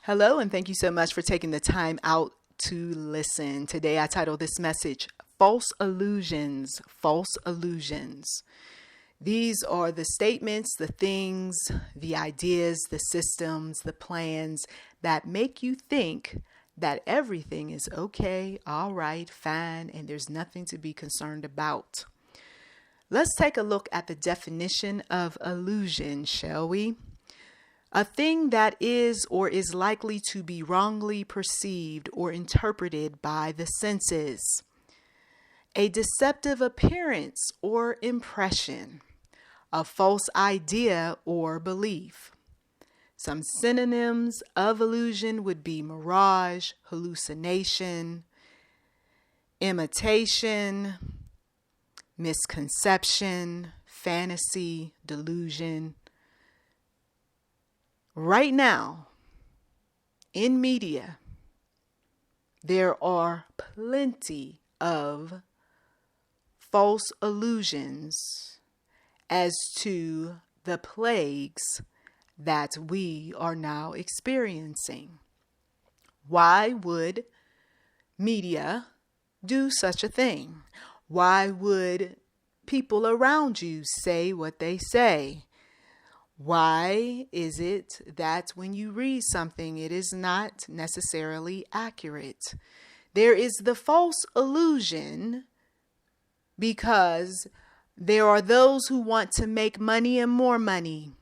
Hello, and thank you so much for taking the time out to listen. Today I titled this message, False Illusions, False Illusions. These are the statements, the things, the ideas, the systems, the plans that make you think that everything is okay, all right, fine, and there's nothing to be concerned about. Let's take a look at the definition of illusion, shall we? A thing that is or is likely to be wrongly perceived or interpreted by the senses. A deceptive appearance or impression. A false idea or belief. Some synonyms of illusion would be mirage, hallucination, imitation, misconception, fantasy, delusion. Right now, in media, there are plenty of false illusions as to the plagues that we are now experiencing. Why would media do such a thing? Why would people around you say what they say? Why is it that when you read something, it is not necessarily accurate? There is the false illusion because there are those who want to make money and more money.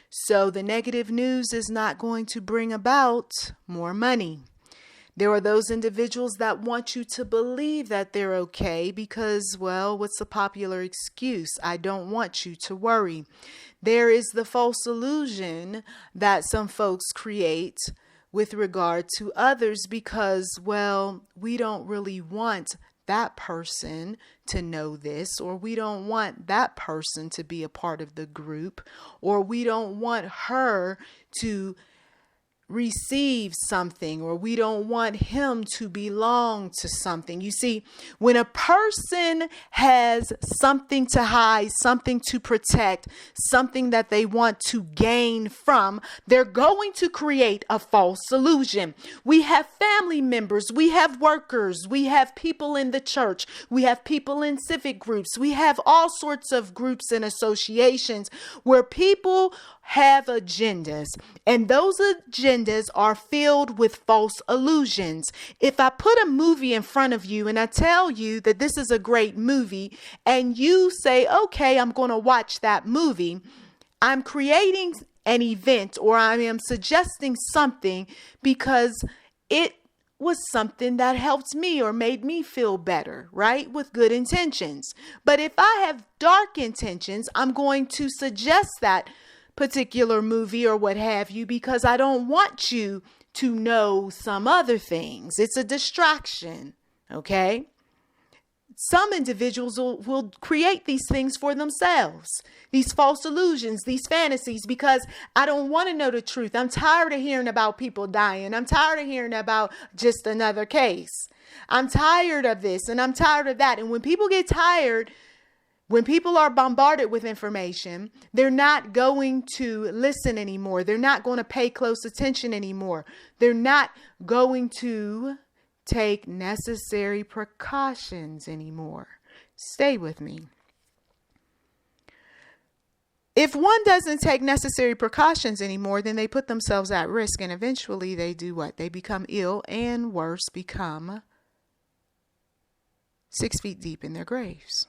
So the negative news is not going to bring about more money. There are those individuals that want you to believe that they're okay because, well, what's the popular excuse? I don't want you to worry. There is the false illusion that some folks create with regard to others because, well, we don't really want that person to know this, or we don't want that person to be a part of the group, or we don't want her to receive something, or we don't want him to belong to something. You see, when a person has something to hide, something to protect, something that they want to gain from, they're going to create a false illusion. We have family members, we have workers, we have people in the church, we have people in civic groups, we have all sorts of groups and associations where people have agendas, and those agendas are filled with false illusions. If I put a movie in front of you and I tell you that this is a great movie and you say, okay, I'm going to watch that movie, I'm creating an event, or I am suggesting something because it was something that helped me or made me feel better, right? With good intentions. But if I have dark intentions, I'm going to suggest that particular movie or what have you because I don't want you to know some other things. It's a distraction, okay? Some individuals will create these things for themselves, these false illusions, these fantasies, because I don't want to know the truth. I'm tired of hearing about people dying. I'm tired of hearing about just another case. I'm tired of this and I'm tired of that. And when people get tired, when people are bombarded with information, they're not going to listen anymore. They're not going to pay close attention anymore. They're not going to take necessary precautions anymore. Stay with me. If one doesn't take necessary precautions anymore, then they put themselves at risk, and eventually they do what? They become ill, and worse, become 6 feet deep in their graves.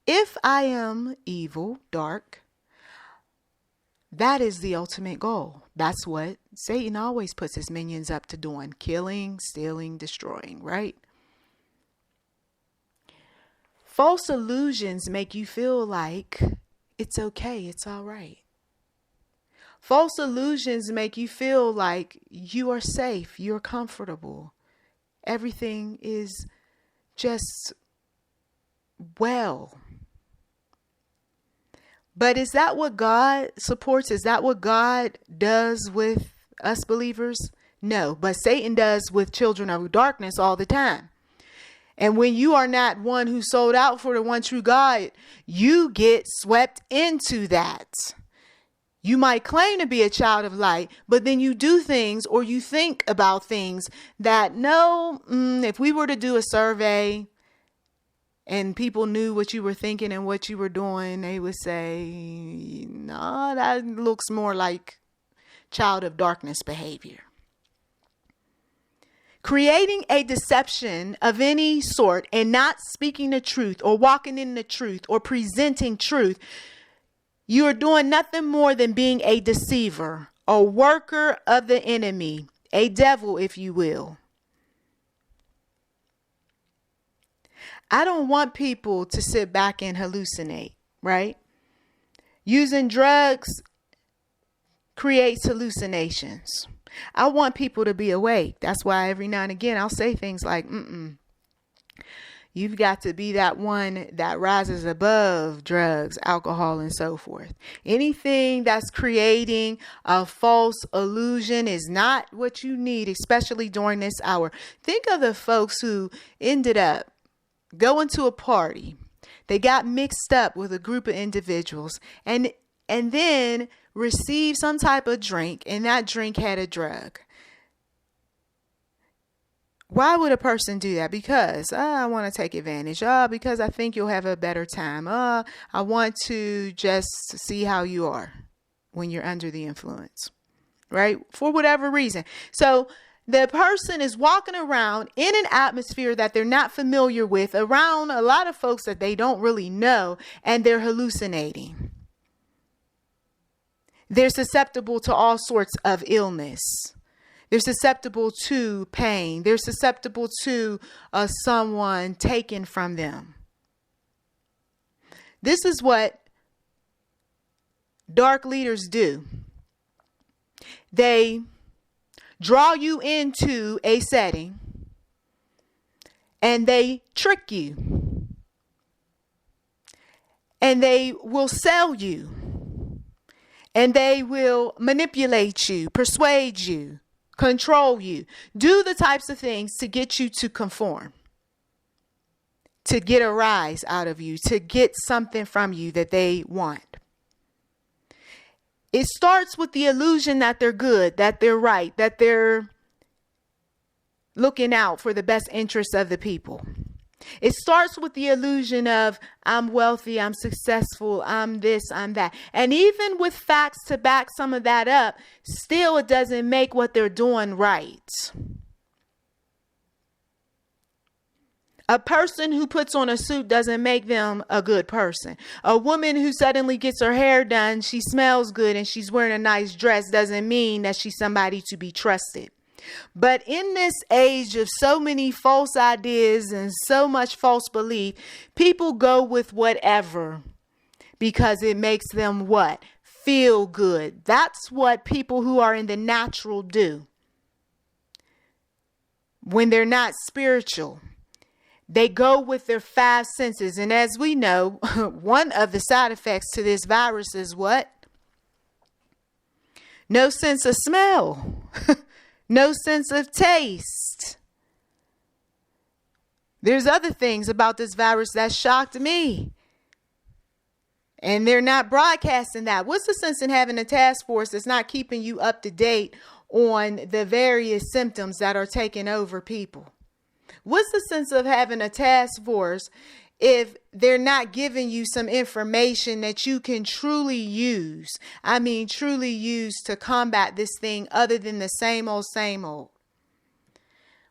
If I am evil, dark, that is the ultimate goal. That's what Satan always puts his minions up to doing: killing, stealing, destroying, right? False illusions make you feel like it's okay, it's all right. False illusions make you feel like you are safe, you're comfortable. Everything is just well. But is that what God supports? Is that what God does with us believers? No, but Satan does with children of darkness all the time. And when you are not one who sold out for the one true God, you get swept into that. You might claim to be a child of light, but then you do things or you think about things that if we were to do a survey and people knew what you were thinking and what you were doing, they would say, no, that looks more like child of darkness behavior. Creating a deception of any sort and not speaking the truth or walking in the truth or presenting truth, you are doing nothing more than being a deceiver, a worker of the enemy, a devil, if you will. I don't want people to sit back and hallucinate, right? Using drugs creates hallucinations. I want people to be awake. That's why every now and again I'll say things like, you've got to be that one that rises above drugs, alcohol, and so forth. Anything that's creating a false illusion is not what you need, especially during this hour. Think of the folks who ended up going to a party. They got mixed up with a group of individuals and then received some type of drink, and that drink had a drug. Why would a person do that? Because I want to take advantage. Because I think you'll have a better time. I want to just see how you are when you're under the influence, right? For whatever reason. So the person is walking around in an atmosphere that they're not familiar with, around a lot of folks that they don't really know, and they're hallucinating. They're susceptible to all sorts of illness. They're susceptible to pain. They're susceptible to someone taken from them. This is what dark leaders do. They draw you into a setting and they trick you. And they will sell you. And they will manipulate you, persuade you, control you, do the types of things to get you to conform, to get a rise out of you, to get something from you that they want. It starts with the illusion that they're good, that they're right, that they're looking out for the best interests of the people. It starts with the illusion of I'm wealthy, I'm successful, I'm this, I'm that. And even with facts to back some of that up, still it doesn't make what they're doing right. A person who puts on a suit doesn't make them a good person. A woman who suddenly gets her hair done, she smells good and she's wearing a nice dress doesn't mean that she's somebody to be trusted. But in this age of so many false ideas and so much false belief, people go with whatever because it makes them what? Feel good. That's what people who are in the natural do. When they're not spiritual, they go with their five senses. And as we know, one of the side effects to this virus is what? No sense of smell. No sense of taste. There's other things about this virus that shocked me. And they're not broadcasting that. What's the sense in having a task force that's not keeping you up to date on the various symptoms that are taking over people? What's the sense of having a task force if they're not giving you some information that you can truly use? I mean, truly use to combat this thing other than the same old, same old.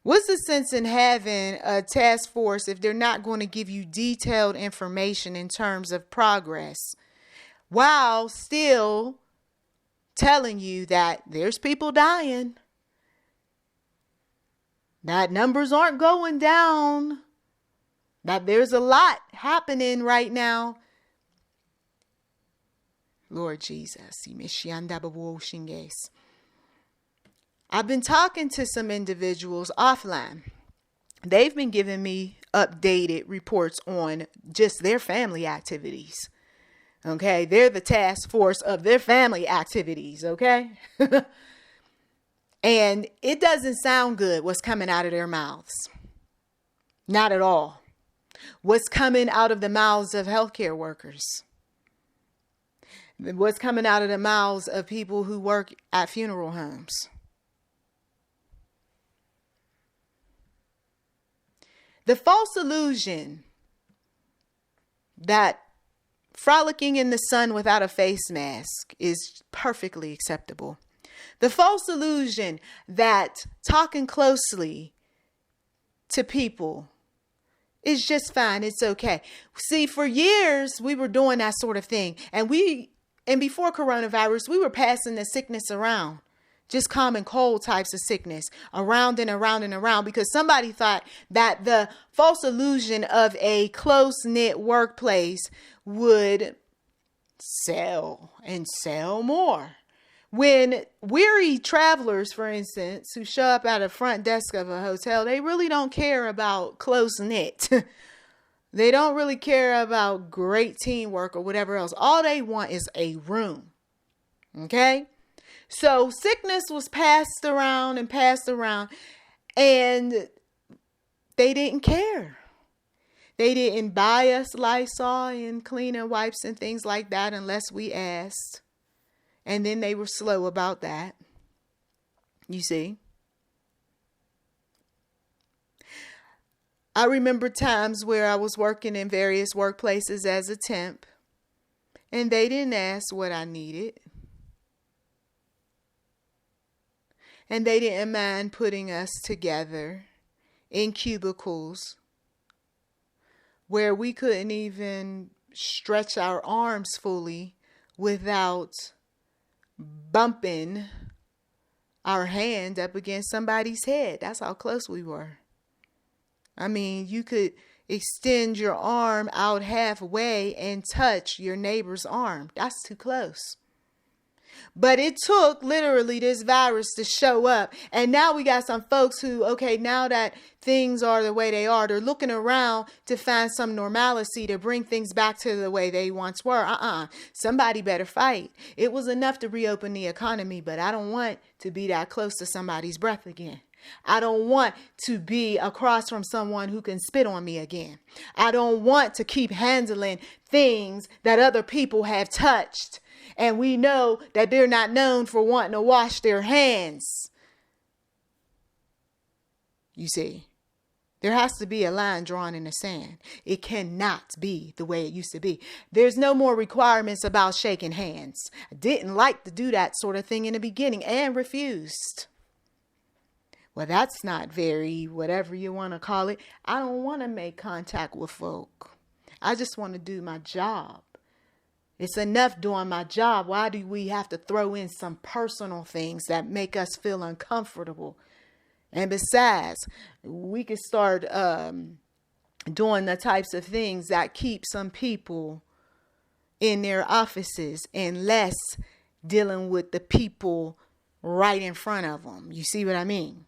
What's the sense in having a task force if they're not going to give you detailed information in terms of progress while still telling you that there's people dying, that numbers aren't going down, that there's a lot happening right now? Lord Jesus. I've been talking to some individuals offline. They've been giving me updated reports on just their family activities. Okay. They're the task force of their family activities. Okay. And it doesn't sound good what's coming out of their mouths. Not at all. What's coming out of the mouths of healthcare workers. What's coming out of the mouths of people who work at funeral homes. The false illusion that frolicking in the sun without a face mask is perfectly acceptable. The false illusion that talking closely to people is just fine. It's okay. See, for years, we were doing that sort of thing. And before coronavirus, we were passing the sickness around. Just common cold types of sickness around and around and around, because somebody thought that the false illusion of a close-knit workplace would sell and sell more. When weary travelers, for instance, who show up at the front desk of a hotel, they really don't care about close-knit. They don't really care about great teamwork or whatever else. All they want is a room. Okay? So sickness was passed around, and they didn't care. They didn't buy us Lysol and cleaning wipes and things like that unless we asked. And then they were slow about that. You see? I remember times where I was working in various workplaces as a temp, and they didn't ask what I needed. And they didn't mind putting us together in cubicles where we couldn't even stretch our arms fully without bumping our hand up against somebody's head. That's how close we were. I mean, you could extend your arm out halfway and touch your neighbor's arm. That's too close. But it took literally this virus to show up. And now we got some folks who, okay, now that things are the way they are, they're looking around to find some normalcy to bring things back to the way they once were. Somebody better fight. It was enough to reopen the economy, but I don't want to be that close to somebody's breath again. I don't want to be across from someone who can spit on me again. I don't want to keep handling things that other people have touched. And we know that they're not known for wanting to wash their hands. You see, there has to be a line drawn in the sand. It cannot be the way it used to be. There's no more requirements about shaking hands. I didn't like to do that sort of thing in the beginning and refused. Well, that's not very, whatever you want to call it. I don't want to make contact with folk. I just want to do my job. It's enough doing my job. Why do we have to throw in some personal things that make us feel uncomfortable? And besides, we could start doing the types of things that keep some people in their offices and less dealing with the people right in front of them. You see what I mean?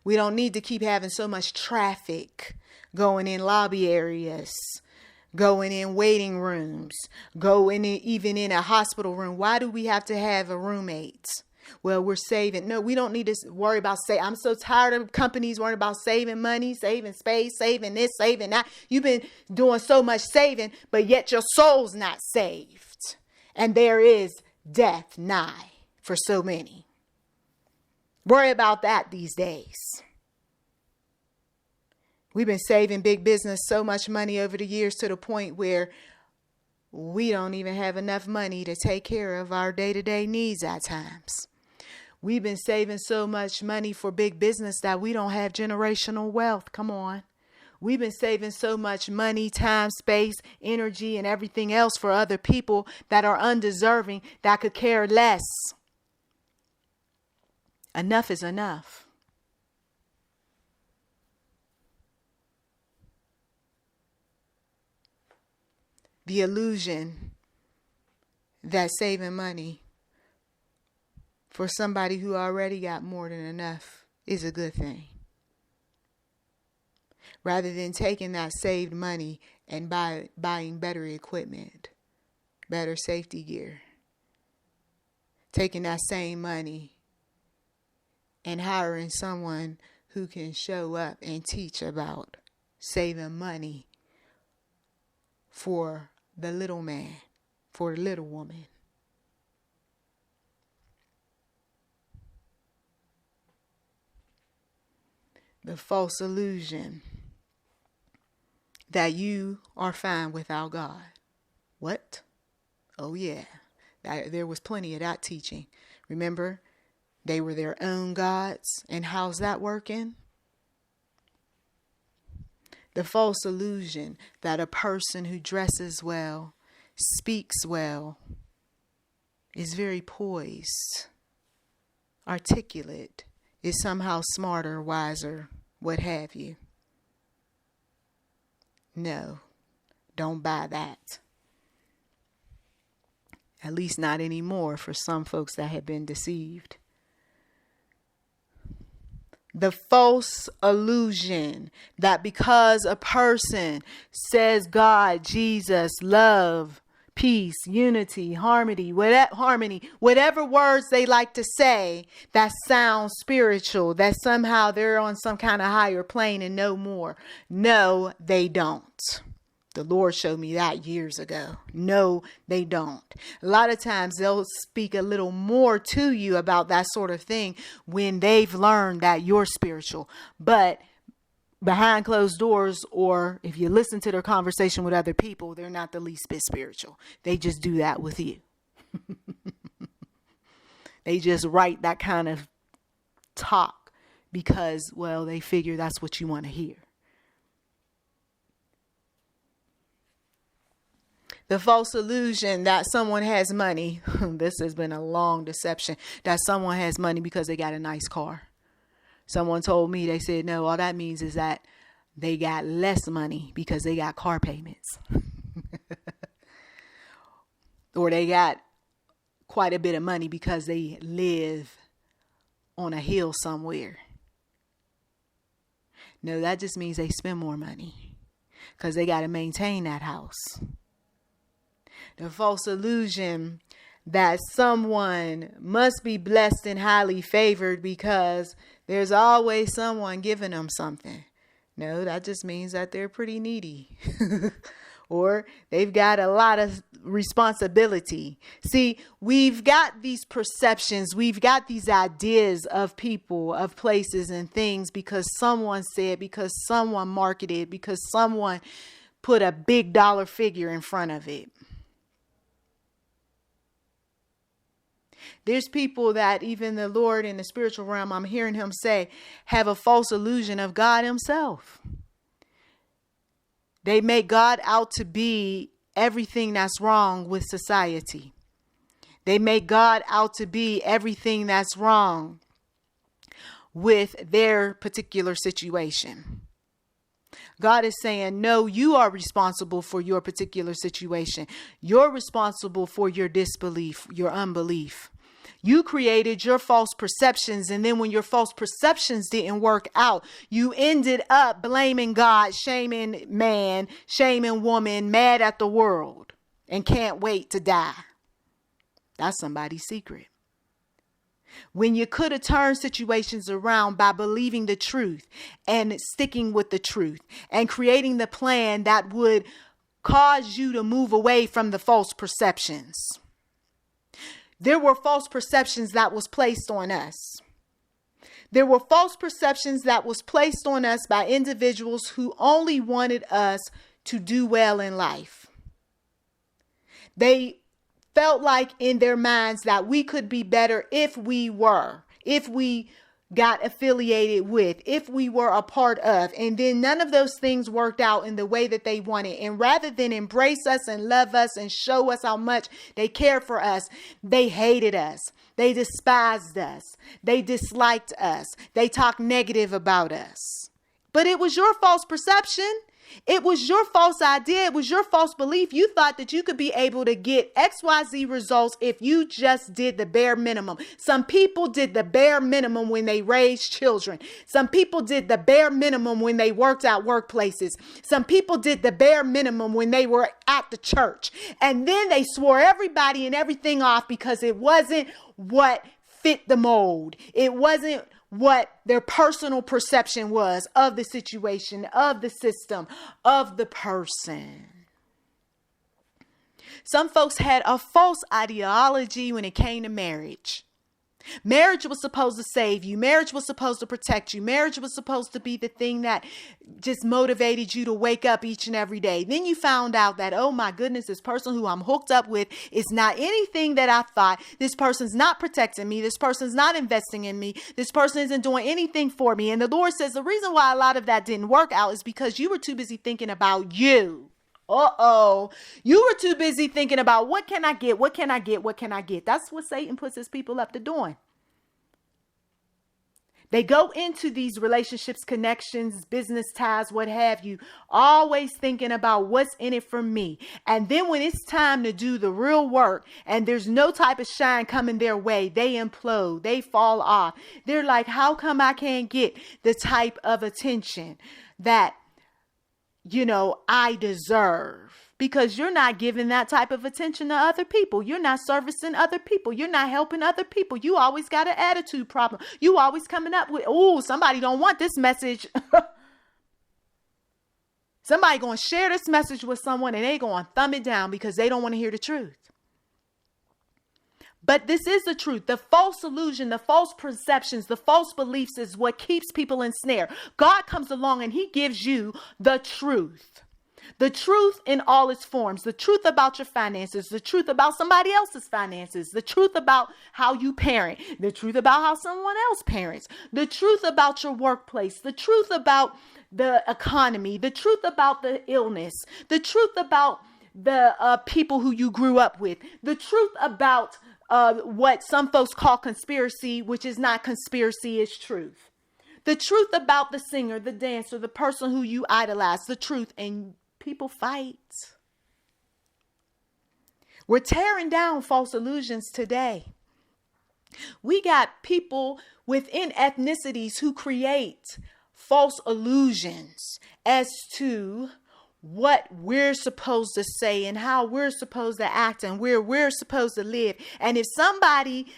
We don't need to keep having so much traffic going in lobby areas, going in waiting rooms, going in, even in a hospital room. Why do we have to have a roommate? Well, we're saving. No, we don't need to worry about saving. I'm so tired of companies worrying about saving money, saving space, saving this, saving that. You've been doing so much saving, but yet your soul's not saved. And there is death nigh for so many. Worry about that these days. We've been saving big business so much money over the years to the point where we don't even have enough money to take care of our day-to-day needs at times. We've been saving so much money for big business that we don't have generational wealth. Come on. We've been saving so much money, time, space, energy, and everything else for other people that are undeserving, that could care less. Enough is enough. The illusion that saving money for somebody who already got more than enough is a good thing. Rather than taking that saved money and buying better equipment, better safety gear. Taking that same money and hiring someone who can show up and teach about saving money for the little man, for the little woman, The false illusion that you are fine without God. What? Oh yeah, there was plenty of that teaching. Remember, they were their own gods. And how's that working? The false illusion that a person who dresses well, speaks well, is very poised, articulate, is somehow smarter, wiser, what have you. No, don't buy that. At least not anymore for some folks that have been deceived. The false illusion that because a person says God, Jesus, love, peace, unity, harmony, whatever words they like to say that sounds spiritual, that somehow they're on some kind of higher plane and no more. No, they don't. The Lord showed me that years ago. No, they don't. A lot of times they'll speak a little more to you about that sort of thing when they've learned that you're spiritual. But behind closed doors, or if you listen to their conversation with other people, they're not the least bit spiritual. They just do that with you. They just write that kind of talk because, well, they figure that's what you want to hear. The false illusion that someone has money. This has been a long deception. That someone has money because they got a nice car. Someone told me, they said, no, all that means is that they got less money because they got car payments. Or they got quite a bit of money because they live on a hill somewhere. No, that just means they spend more money because they got to maintain that house. The false illusion that someone must be blessed and highly favored because there's always someone giving them something. No, that just means that they're pretty needy. Or they've got a lot of responsibility. See, we've got these perceptions, we've got these ideas of people, of places and things because someone said, because someone marketed, because someone put a big dollar figure in front of it. There's people that even the Lord in the spiritual realm, I'm hearing him say, have a false illusion of God himself. They make God out to be everything that's wrong with society. They make God out to be everything that's wrong with their particular situation. God is saying, no, you are responsible for your particular situation. You're responsible for your disbelief, your unbelief. You created your false perceptions. And then when your false perceptions didn't work out, you ended up blaming God, shaming man, shaming woman, mad at the world, and can't wait to die. That's somebody's secret. When you could have turned situations around by believing the truth and sticking with the truth and creating the plan that would cause you to move away from the false perceptions. There were false perceptions that was placed on us. There were false perceptions that was placed on us by individuals who only wanted us to do well in life. They felt like in their minds that we could be better if we got affiliated with, if we were a part of, and then none of those things worked out in the way that they wanted. And rather than embrace us and love us and show us how much they care for us, they hated us. They despised us. They disliked us. They talked negative about us. But it was your false perception. It was your false idea. It was your false belief. You thought that you could be able to get XYZ results if you just did the bare minimum. Some people did the bare minimum when they raised children. Some people did the bare minimum when they worked at workplaces. Some people did the bare minimum when they were at the church. And then they swore everybody and everything off because it wasn't what fit the mold. It wasn't what their personal perception was of the situation, of the system, of the person. Some folks had a false ideology when it came to marriage. Marriage was supposed to save you. Marriage was supposed to protect you. Marriage was supposed to be the thing that just motivated you to wake up each and every day. Then you found out that, oh my goodness, this person who I'm hooked up with is not anything that I thought. This person's not protecting me. This person's not investing in me. This person isn't doing anything for me. And the Lord says the reason why a lot of that didn't work out is because you were too busy thinking about you. You were too busy thinking about what can I get? What can I get? What can I get? That's what Satan puts his people up to doing. They go into these relationships, connections, business ties, what have you, always thinking about what's in it for me. And then when it's time to do the real work and there's no type of shine coming their way, they implode, they fall off. They're like, how come I can't get the type of attention that I deserve? Because you're not giving that type of attention to other people. You're not servicing other people. You're not helping other people. You always got an attitude problem. You always coming up with, somebody don't want this message. Somebody going to share this message with someone and they going to thumb it down because they don't want to hear the truth. But this is the truth. The false illusion, the false perceptions, the false beliefs is what keeps people ensnared. God comes along and he gives you the truth. The truth in all its forms, the truth about your finances, the truth about somebody else's finances, the truth about how you parent, the truth about how someone else parents, the truth about your workplace, the truth about the economy, the truth about the illness, the truth about the people who you grew up with, the truth about what some folks call conspiracy, which is not conspiracy, is truth. The truth about the singer, the dancer, the person who you idolize, the truth. And people fight. We're tearing down false illusions today. We got people within ethnicities who create false illusions as to what we're supposed to say and how we're supposed to act and where we're supposed to live. And if somebody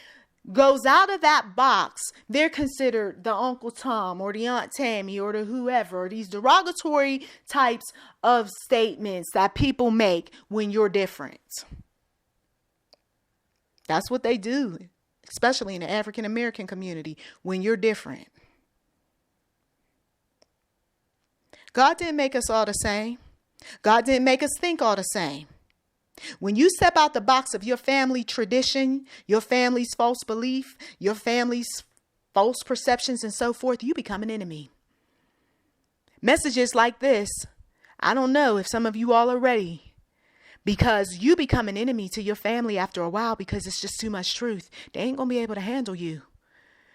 goes out of that box, they're considered the Uncle Tom or the Aunt Tammy or the whoever, or these derogatory types of statements that people make when you're different. That's what they do, especially in the African American community, when you're different. God didn't make us all the same. God didn't make us think all the same. When you step out the box of your family tradition, your family's false belief, your family's false perceptions and so forth, you become an enemy. Messages like this, I don't know if some of you all are ready, because you become an enemy to your family after a while because it's just too much truth. They ain't going to be able to handle you.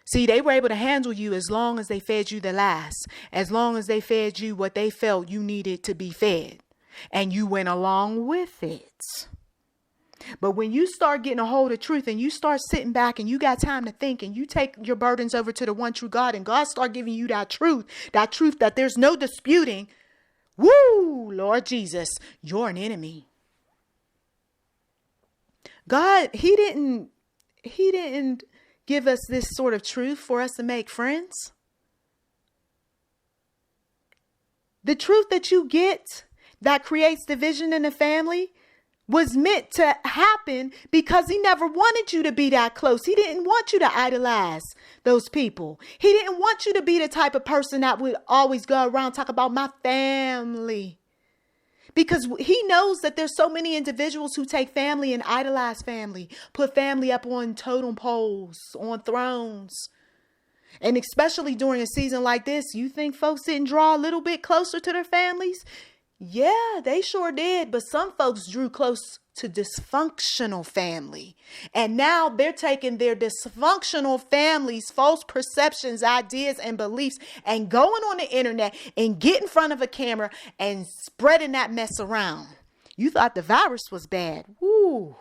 See, they were able to handle you as long as they fed you the last, as long as they fed you what they felt you needed to be fed. And you went along with it. But when you start getting a hold of truth and you start sitting back and you got time to think and you take your burdens over to the one true God and God start giving you that truth that there's no disputing. Woo, Lord Jesus, you're an enemy. God, he didn't give us this sort of truth for us to make friends. The truth that you get that creates division in the family was meant to happen because he never wanted you to be that close. He didn't want you to idolize those people. He didn't want you to be the type of person that would always go around talk about my family. Because he knows that there's so many individuals who take family and idolize family, put family up on totem poles, on thrones. And especially during a season like this, you think folks didn't draw a little bit closer to their families? Yeah, they sure did. But some folks drew close to dysfunctional family. And now they're taking their dysfunctional family's false perceptions, ideas, and beliefs and going on the internet and get in front of a camera and spreading that mess around. You thought the virus was bad. Woo.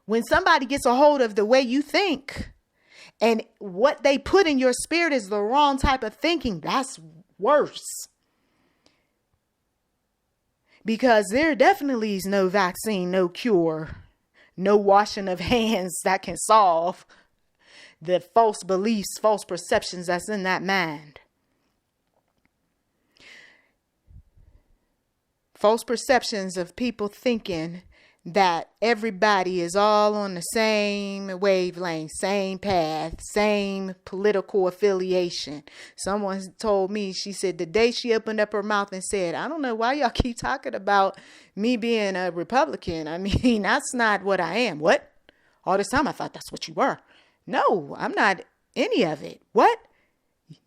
When somebody gets a hold of the way you think and what they put in your spirit is the wrong type of thinking, that's worse. Because there definitely is no vaccine, no cure, no washing of hands that can solve the false beliefs, false perceptions that's in that mind. False perceptions of people thinking that everybody is all on the same wavelength, same path, same political affiliation. Someone told me, she said the day she opened up her mouth and said, I don't know why y'all keep talking about me being a Republican. I mean, that's not what I am. What? All this time I thought that's what you were. No, I'm not any of it. What?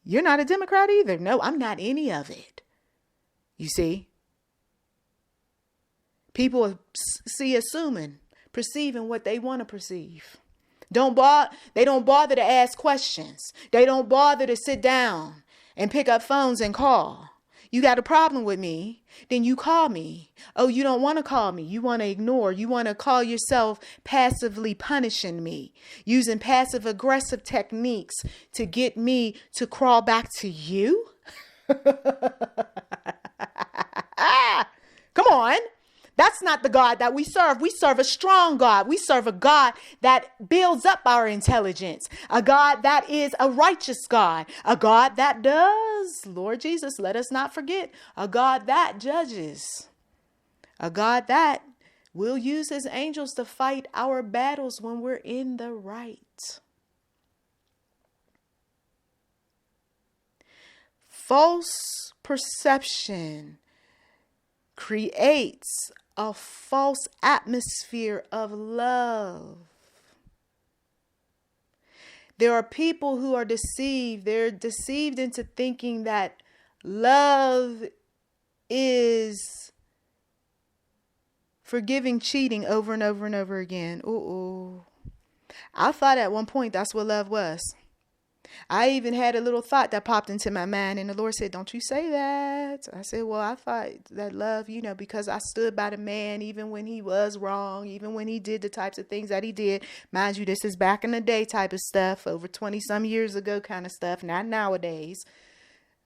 You're not a Democrat either. No, I'm not any of it. You see? People perceiving what they want to perceive. They don't bother to ask questions. They don't bother to sit down and pick up phones and call. You got a problem with me, then you call me. Oh, you don't want to call me. You want to ignore. You want to call yourself passively punishing me, using passive aggressive techniques to get me to crawl back to you. Come on. That's not the God that we serve. We serve a strong God. We serve a God that builds up our intelligence, a God that is a righteous God, a God that does, Lord Jesus, let us not forget, a God that judges, a God that will use his angels to fight our battles when we're in the right. False perception creates a false atmosphere of love. There are people who are deceived. They're deceived into thinking that love is forgiving cheating over and over and over again. Ooh. I thought at one point that's what love was. I even had a little thought that popped into my mind, and the Lord said, don't you say that. I said, well, I thought that love, because I stood by the man, even when he was wrong, even when he did the types of things that he did. Mind you, this is back in the day type of stuff, over 20 some years ago kind of stuff, not nowadays.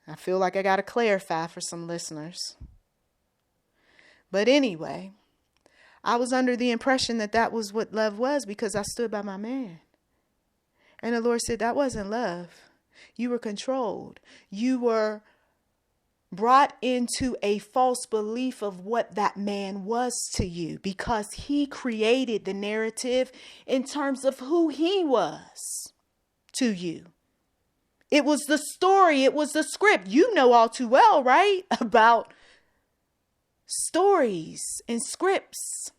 I feel like I got to clarify for some listeners. But anyway, I was under the impression that that was what love was because I stood by my man. And the Lord said, that wasn't love. You were controlled. You were brought into a false belief of what that man was to you because he created the narrative in terms of who he was to you. It was the story. It was the script. You know all too well, right? About stories and scripts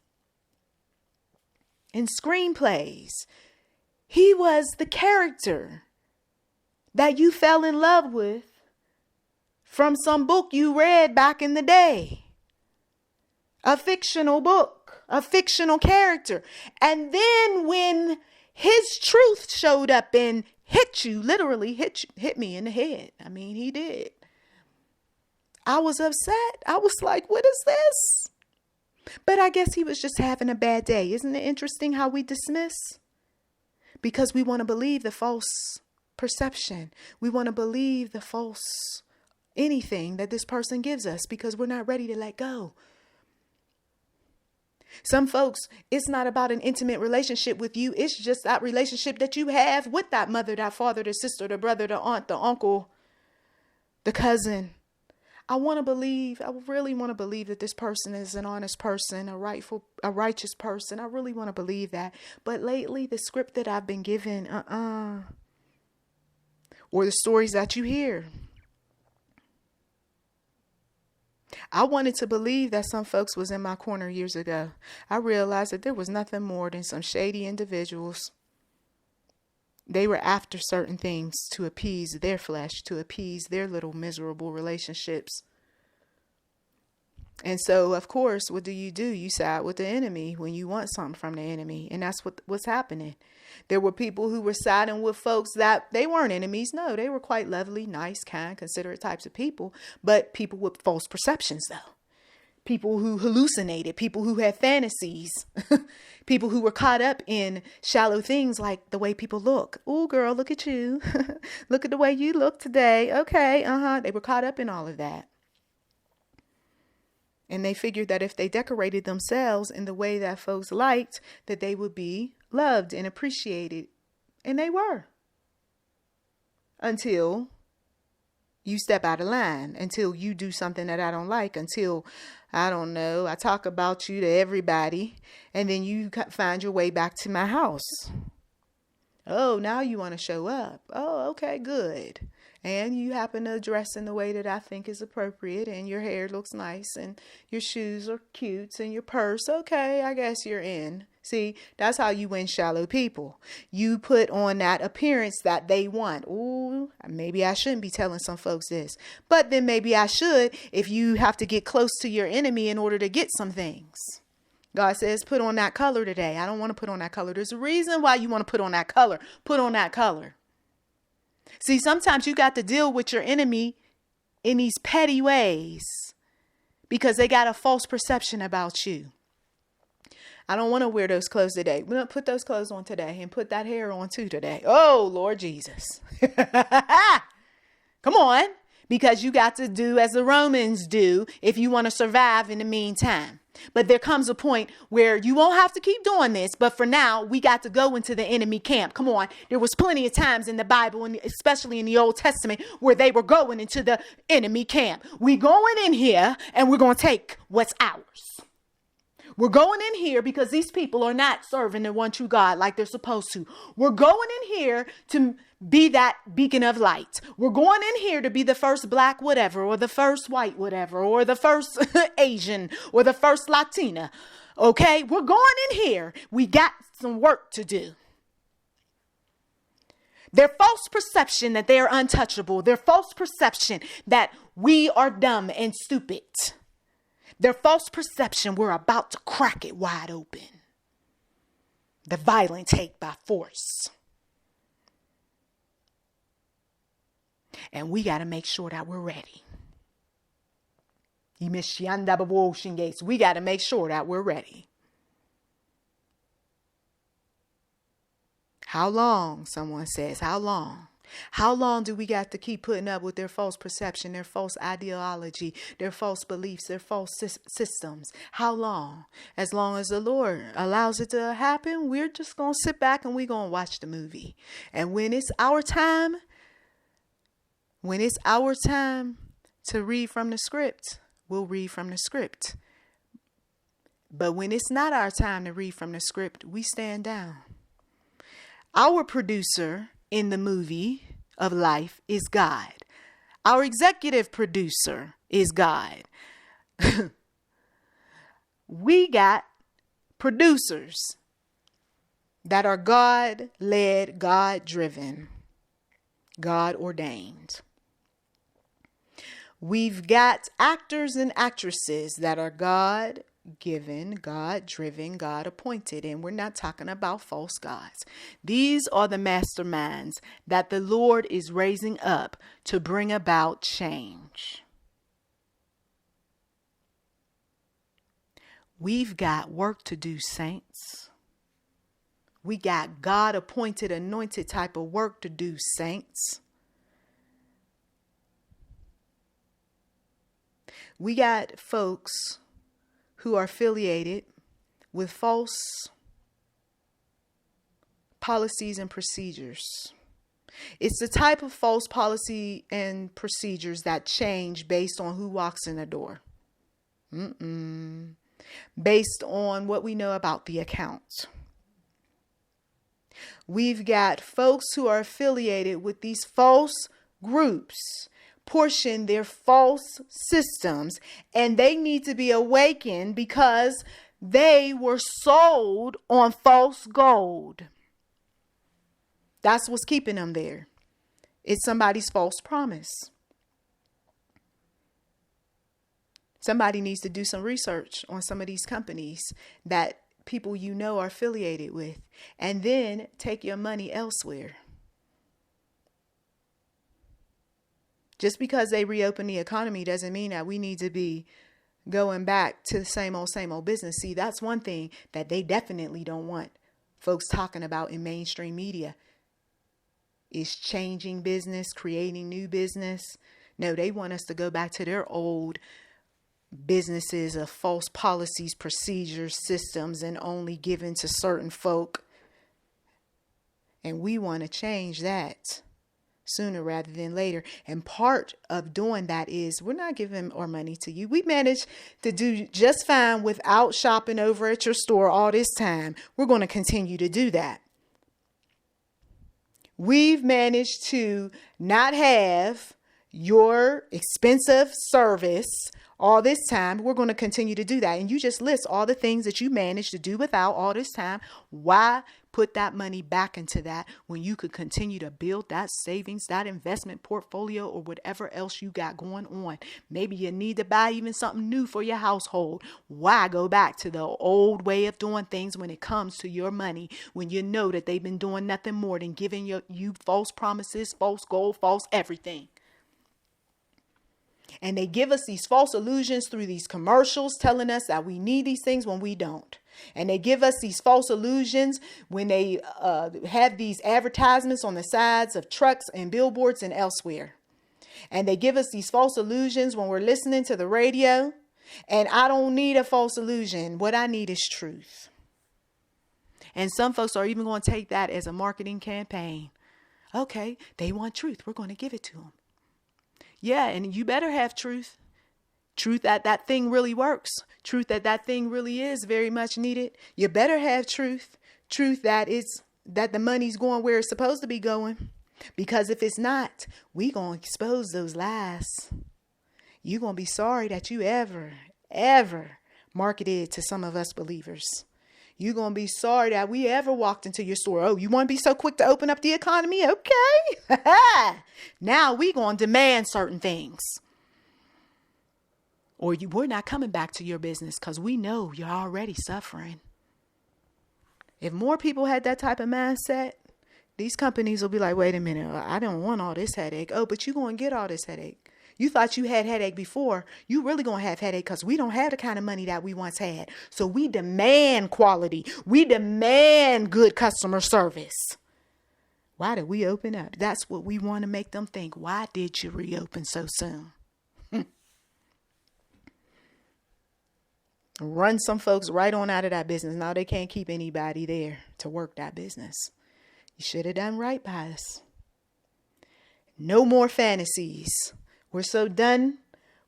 and screenplays. He was the character that you fell in love with from some book you read back in the day. A fictional book, a fictional character. And then when his truth showed up and hit you, literally hit me in the head. I mean, he did. I was upset. I was like, what is this? But I guess he was just having a bad day. Isn't it interesting how we dismiss? Because we want to believe the false perception. We want to believe the false anything that this person gives us because we're not ready to let go. Some folks, it's not about an intimate relationship with you. It's just that relationship that you have with that mother, that father, the sister, the brother, the aunt, the uncle, the cousin. I really want to believe that this person is an honest person, a righteous person. I really want to believe that. But lately, the script that I've been given, or the stories that you hear, I wanted to believe that some folks was in my corner years ago. I realized that there was nothing more than some shady individuals. They were after certain things to appease their flesh, to appease their little miserable relationships. And so, of course, what do? You side with the enemy when you want something from the enemy. And that's what's happening. There were people who were siding with folks that they weren't enemies. No, they were quite lovely, nice, kind, considerate types of people. But people with false perceptions, though. People who hallucinated, people who had fantasies, people who were caught up in shallow things like the way people look. Oh, girl, look at you. Look at the way you look today. Okay, They were caught up in all of that. And they figured that if they decorated themselves in the way that folks liked, that they would be loved and appreciated. And they were. Until you step out of line, until you do something that I don't like, until, I don't know, I talk about you to everybody, and then you find your way back to my house. Oh, now you want to show up. Oh, okay, good. And you happen to dress in the way that I think is appropriate, and your hair looks nice, and your shoes are cute, and your purse, okay, I guess you're in. See, that's how you win shallow people. You put on that appearance that they want. Ooh, maybe I shouldn't be telling some folks this, but then maybe I should if you have to get close to your enemy in order to get some things. God says, put on that color today. I don't want to put on that color. There's a reason why you want to put on that color. Put on that color. See, sometimes you got to deal with your enemy in these petty ways because they got a false perception about you. I don't want to wear those clothes today. We're going to put those clothes on today and put that hair on too today. Oh, Lord Jesus. Come on. Because you got to do as the Romans do if you want to survive in the meantime. But there comes a point where you won't have to keep doing this. But for now, we got to go into the enemy camp. Come on. There was plenty of times in the Bible, and especially in the Old Testament, where they were going into the enemy camp. We going in here and we're going to take what's ours. We're going in here because these people are not serving the one true God like they're supposed to. We're going in here to be that beacon of light. We're going in here to be the first black whatever, or the first white whatever, or the first Asian, or the first Latina. Okay, we're going in here. We got some work to do. Their false perception that they are untouchable. Their false perception that we are dumb and stupid. Their false perception we're about to crack it wide open. The violent take by force. And we got to make sure that we're ready. We got to make sure that we're ready. How long, someone says, how long? How long do we got to keep putting up with their false perception, their false ideology, their false beliefs, their false systems? How long? As long as the Lord allows it to happen, we're just going to sit back and we're going to watch the movie. And when it's our time to read from the script, we'll read from the script. But when it's not our time to read from the script, we stand down. Our producer in the movie of life is God. Our executive producer is God. We got producers that are God-led, God-driven, God-ordained. We've got actors and actresses that are God-given, God-driven, God-appointed, and we're not talking about false gods. These are the masterminds that the Lord is raising up to bring about change. We've got work to do, saints. We got God-appointed, anointed type of work to do, saints. We got folks who are affiliated with false policies and procedures. It's the type of false policy and procedures that change based on who walks in the door. Based on what we know about the account. We've got folks who are affiliated with these false groups, portion their false systems, and they need to be awakened because they were sold on false gold. That's what's keeping them there. It's somebody's false promise. Somebody needs to do some research on some of these companies that people you know are affiliated with, and then take your money elsewhere. Just because they reopen the economy doesn't mean that we need to be going back to the same old business. See, that's one thing that they definitely don't want folks talking about in mainstream media is changing business, creating new business. No, they want us to go back to their old businesses of false policies, procedures, systems, and only given to certain folk. And we want to change that sooner rather than later. And part of doing that is we're not giving our money to you. We managed to do just fine without shopping over at your store all this time. We're going to continue to do that. We've managed to not have your expensive service all this time. We're going to continue to do that. And you just list all the things that you managed to do without all this time. Why put that money back into that when you could continue to build that savings, that investment portfolio, or whatever else you got going on? Maybe you need to buy even something new for your household. Why go back to the old way of doing things when it comes to your money, when you know that they've been doing nothing more than giving you false promises, false gold, false everything? And they give us these false illusions through these commercials telling us that we need these things when we don't. And they give us these false illusions when they have these advertisements on the sides of trucks and billboards and elsewhere. And they give us these false illusions when we're listening to the radio. And I don't need a false illusion. What I need is truth. And some folks are even going to take that as a marketing campaign. Okay, they want truth. We're going to give it to them. Yeah, and you better have truth. Truth that thing really works. Truth that thing really is very much needed. You better have truth. Truth that the money's going where it's supposed to be going. Because if it's not, we going to expose those lies. You're going to be sorry that you ever marketed to some of us believers. You're going to be sorry that we ever walked into your store. Oh, you want to be so quick to open up the economy? Okay. Now we going to demand certain things. Or we're not coming back to your business because we know you're already suffering. If more people had that type of mindset, these companies will be like, wait a minute, I don't want all this headache. Oh, but you're going to get all this headache. You thought you had headache before. You really going to have headache because we don't have the kind of money that we once had. So we demand quality. We demand good customer service. Why did we open up? That's what we want to make them think. Why did you reopen so soon? Run some folks right on out of that business. Now they can't keep anybody there to work that business. You should have done right by us. No more fantasies. We're so done.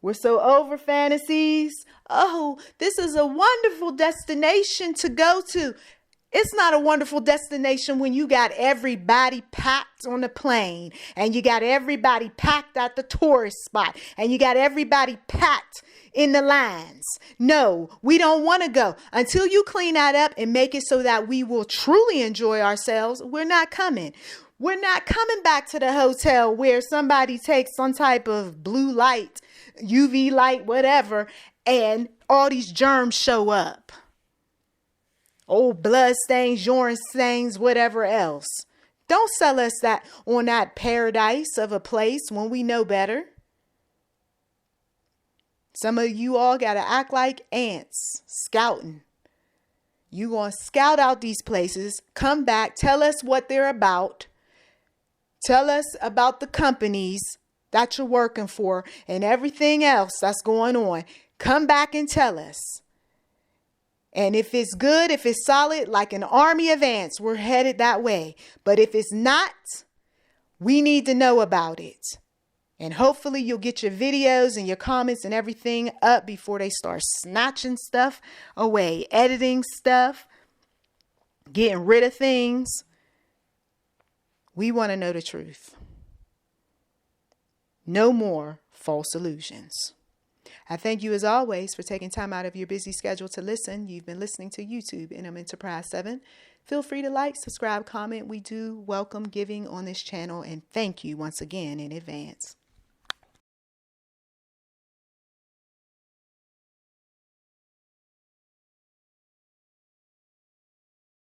We're so over fantasies. Oh, this is a wonderful destination to go to. It's not a wonderful destination when you got everybody packed on the plane and you got everybody packed at the tourist spot and you got everybody packed in the lines. No, we don't want to go until you clean that up and make it so that we will truly enjoy ourselves. We're not coming. We're not coming back to the hotel where somebody takes some type of blue light, UV light, whatever, and all these germs show up. Old blood stains, urine stains, whatever else. Don't sell us that on that paradise of a place when we know better. Some of you all got to act like ants scouting. You going to scout out these places, come back, tell us what they're about. Tell us about the companies that you're working for and everything else that's going on. Come back and tell us. And if it's good, if it's solid, like an army of ants, we're headed that way. But if it's not, we need to know about it. And hopefully you'll get your videos and your comments and everything up before they start snatching stuff away, editing stuff, getting rid of things. We want to know the truth. No more false illusions. I thank you as always for taking time out of your busy schedule to listen. You've been listening to YouTube NM Enterprise 7. Feel free to like, subscribe, comment. We do welcome giving on this channel and thank you once again in advance.